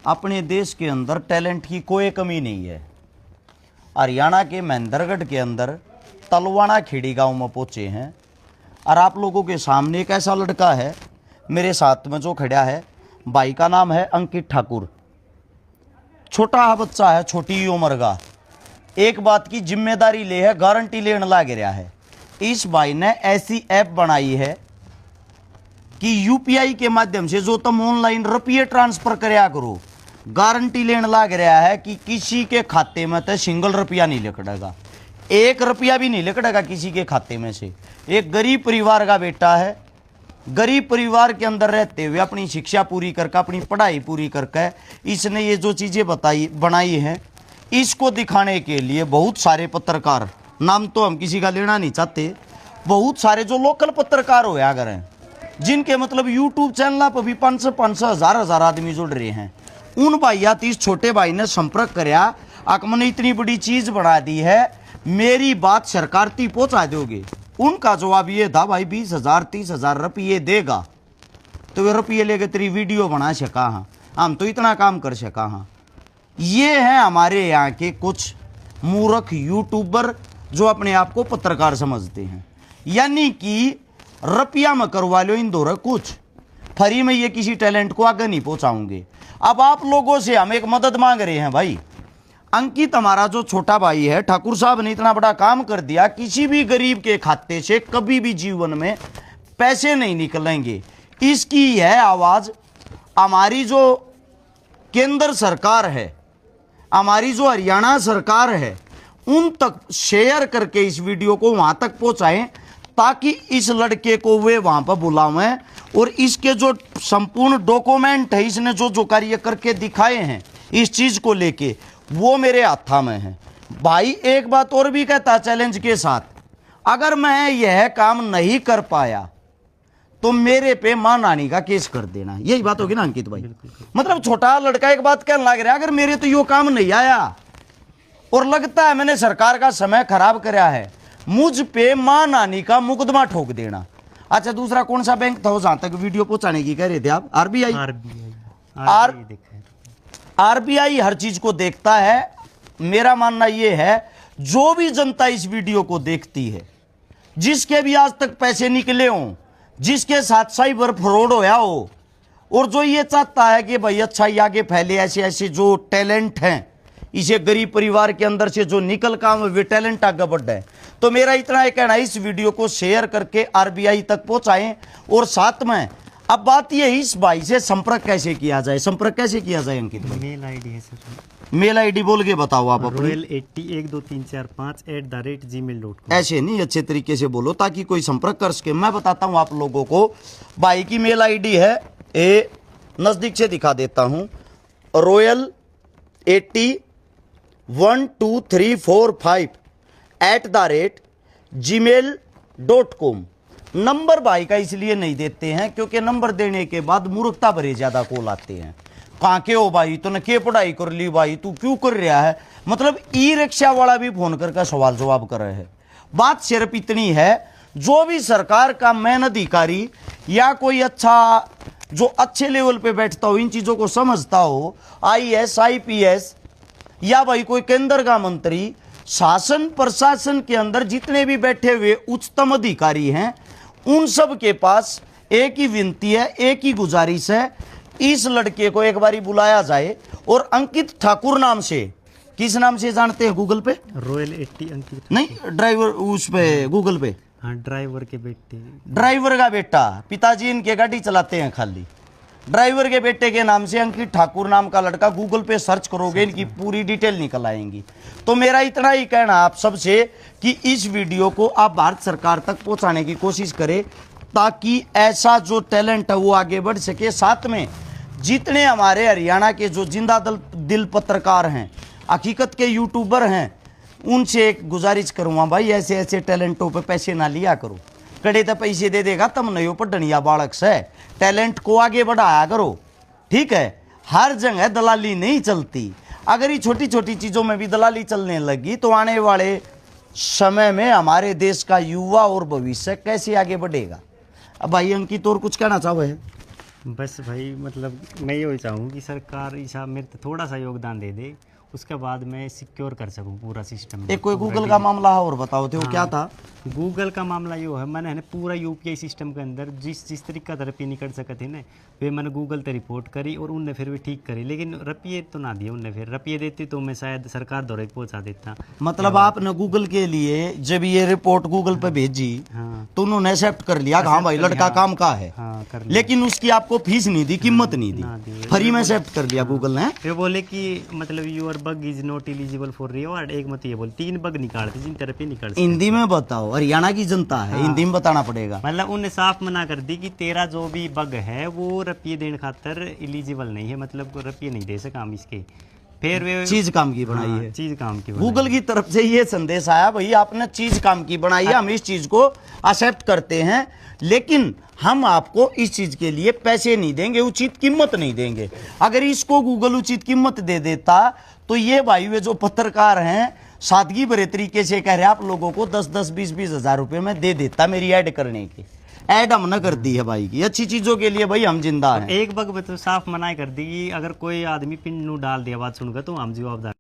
अपने देश के अंदर टैलेंट की कोई कमी नहीं है। हरियाणा के महेंद्रगढ़ के अंदर तलवाड़ा खेड़ी गांव में पहुंचे हैं और आप लोगों के सामने एक ऐसा लड़का है मेरे साथ में जो खड़ा है। भाई का नाम है अंकित ठाकुर। छोटा बच्चा है, छोटी उम्र का। एक बात की जिम्मेदारी ले है, गारंटी लेने लग रहा है। इस भाई ने ऐसी ऐप बनाई है कि यूपीआई के माध्यम से जो तुम ऑनलाइन रुपये ट्रांसफर करया करो, गारंटी लेने लग रहा है कि किसी के खाते में तो सिंगल रुपया नहीं लिकड़ेगा, 1 रुपया भी नहीं लिकड़ेगा किसी के खाते में से। एक गरीब परिवार का बेटा है, गरीब परिवार के अंदर रहते हुए अपनी शिक्षा पूरी करके, अपनी पढ़ाई पूरी करके इसने ये जो चीज़ें बनाई हैं, इसको दिखाने के लिए बहुत सारे पत्रकार, नाम तो हम किसी का लेना नहीं चाहते, बहुत सारे जो लोकल पत्रकार हो अगर हैं, जिनके मतलब यूट्यूब चैनल पर भी 500 हजार आदमी जुड़ रहे हैं, उन भाइयात इस छोटे भाई ने संपर्क कराया। मैंने इतनी बड़ी चीज बना दी है, मेरी बात सरकार तक पहुंचा दोगे। उनका जवाब ये था, भाई 20,000 30,000 रुपये देगा तो वे रुपये लेके तेरी वीडियो बना सका, हाँ हम तो इतना काम कर सका। हाँ, ये हैं हमारे यहाँ के कुछ मूर्ख यूट्यूबर जो अपने आप को पत्रकार समझते हैं। यानी कि रुपया में करवा लो इन दो कुछ फ्री में, ये किसी टैलेंट को आगे नहीं पहुंचाऊंगे। अब आप लोगों से हम एक मदद मांग रहे हैं भाई। अंकित हमारा जो छोटा भाई है, ठाकुर साहब ने इतना बड़ा काम कर दिया, किसी भी गरीब के खाते से कभी भी जीवन में पैसे नहीं निकलेंगे। इसकी है आवाज हमारी जो केंद्र सरकार है, हमारी जो हरियाणा सरकार है, उन तक शेयर करके इस वीडियो को वहां तक पहुंचाएं ताकि इस लड़के को वे वहां पर बुलावें और इसके जो संपूर्ण डॉक्यूमेंट है, इसने जो जो कार्य करके दिखाए हैं इस चीज को लेके, वो मेरे हाथा में है। भाई एक बात और भी कहता चैलेंज के साथ, अगर मैं यह काम नहीं कर पाया तो मेरे पे मां नानी का केस कर देना। यही बात होगी ना अंकित भाई? मतलब छोटा लड़का एक बात कहने लग रहा है, अगर मेरे तो यो काम नहीं आया और लगता है मैंने सरकार का समय खराब कराया है, मुझ पे मां नानी का मुकदमा ठोक देना। अच्छा, दूसरा कौन सा बैंक था जहां तक वीडियो पहुंचाने की कह रहे थे आप? आरबीआई। आरबीआई हर चीज को देखता है। मेरा मानना यह है, जो भी जनता इस वीडियो को देखती है, जिसके भी आज तक पैसे निकले हों, जिसके साथ साइबर फ्रॉड होया हो, और जो ये चाहता है कि भाई अच्छा ये आगे फैले, ऐसे ऐसे जो टैलेंट हैं, इसे गरीब परिवार के अंदर से जो निकल काम वे टैलेंट आगे बढ़ रहे हैं, तो मेरा इतना ही कहना है, इस वीडियो को शेयर करके आरबीआई तक पहुंचाएं। और साथ में अब बात ये है, इस भाई से संपर्क कैसे किया जाए? संपर्क कैसे किया जाए अंकित? मेल आईडी है सर। मेल आईडी बोल के बताओ आप अपनी। royal801234@gmail.com। ऐसे नहीं, अच्छे तरीके से बोलो ताकि कोई संपर्क कर सके। मैं बताता हूं आप लोगों को, भाई की मेल आईडी है, ए नजदीक से दिखा देता हूं, royal801234@gmail.com। नंबर भाई का इसलिए नहीं देते हैं क्योंकि नंबर देने के बाद मूर्खता भरे ज्यादा कॉल आते हैं। कहाँ के हो भाई, तूने के पढ़ाई कर ली भाई, तू क्यों कर रहा है? मतलब ई रिक्शा वाला भी फोन करके सवाल जवाब कर रहे हैं। बात सिर्फ इतनी है, जो भी सरकार का मेन अधिकारी या कोई अच्छा जो अच्छे लेवल पे बैठता हो, इन चीजों को समझता हो, आईएएस आईपीएस या भाई कोई केंद्र का मंत्री, शासन प्रशासन के अंदर जितने भी बैठे हुए उच्चतम अधिकारी हैं, उन सब के पास एक ही विनती है, एक ही गुजारिश है, इस लड़के को एक बारी बुलाया जाए और अंकित ठाकुर नाम से, किस नाम से जानते हैं गूगल पे? royal80 अंकित नहीं, ड्राइवर उस पे गूगल पे, हाँ ड्राइवर के बेटे, ड्राइवर का बेटा, पिताजी इनके गाड़ी चलाते हैं खाली, ड्राइवर के बेटे के नाम से अंकित ठाकुर नाम का लड़का, गूगल पे सर्च करोगे इनकी पूरी डिटेल निकल आएंगी। तो मेरा इतना ही कहना आप सबसे कि इस वीडियो को आप भारत सरकार तक पहुंचाने की कोशिश करें ताकि ऐसा जो टैलेंट है वो आगे बढ़ सके। साथ में जितने हमारे हरियाणा के जो जिंदा दिल पत्रकार हैं, हकीकत के यूट्यूबर हैं, उनसे एक गुजारिश करूँगा, भाई ऐसे ऐसे टैलेंटों पे पैसे ना लिया करो। कड़े तो पैसे दे देगा तब नहीं हो पढ़निया बालक से, टैलेंट को आगे बढ़ाया करो, ठीक है? हर जगह दलाली नहीं चलती। अगर ये छोटी छोटी चीज़ों में भी दलाली चलने लगी तो आने वाले समय में हमारे देश का युवा और भविष्य कैसे आगे बढ़ेगा? अब भाई अंकित और कुछ कहना चाहो है? बस भाई मतलब मैं ये चाहूँ कि सरकार ऐसा मेरे को थोड़ा सा योगदान दे दे, उसके बाद मैं सिक्योर कर सकूँ पूरा सिस्टम। एक कोई गूगल का मामला है और बताओ थे वो क्या था? गूगल का मामला यो है, मैंने है ना पूरा यूपीआई सिस्टम के अंदर जिस तरीका से रुपये निकल सकते ना, वे मैंने गूगल ते रिपोर्ट करी और उनने फिर भी ठीक करी, लेकिन रुपये तो ना दिए उनने। फिर रुपये देती तो मैं शायद सरकार द्वारा ही पहुंचा देता। मतलब आपने गूगल के लिए जब ये रिपोर्ट गूगल पे भेजी हाँ तो उन्होंने एक्सेप्ट कर लिया कि हाँ भाई लड़का काम का है, हाँ कर लिया। लेकिन उसकी आपको फीस नहीं दी, कीमत नहीं ना दी, दी। फ्री में एक्सेप्ट कर लिया गूगल ने। वे बोले कि मतलब your bug is not eligible for reward. एक मत ये बोले 3 बग निकालते जिन तरह पे निकाल सकते। हिंदी में बताओ, हरियाणा की जनता है, हिंदी में बताना पड़ेगा। मतलब उन्हें साफ मना कर दी कि तेरा जो भी बग है वो रुपये देने खातर एलिजिबल नहीं है, मतलब रुपये नहीं दे सका हम इसके। फिर वे चीज काम की बनाई है, चीज काम की बनाई। गूगल की तरफ से ये संदेश आया भाई आपने चीज काम की बनाई है, हम इस चीज को एक्सेप्ट करते हैं, लेकिन हम आपको इस चीज के लिए पैसे नहीं देंगे, उचित कीमत नहीं देंगे। अगर इसको गूगल उचित कीमत दे देता तो ये भाई वे जो पत्रकार हैं सादगी भरे तरीके से कह रहे हैं आप लोगों को 10-10, 20-20 हजार रुपए में दे देता मेरी ऐड करने की। ऐड हमने कर दी है भाई की, अच्छी चीजों के लिए भाई हम जिंदा हैं। एक बग में तो साफ मना कर दी कि अगर कोई आदमी पिन नू डाल दिया बात सुनकर तो हम जवाबदार।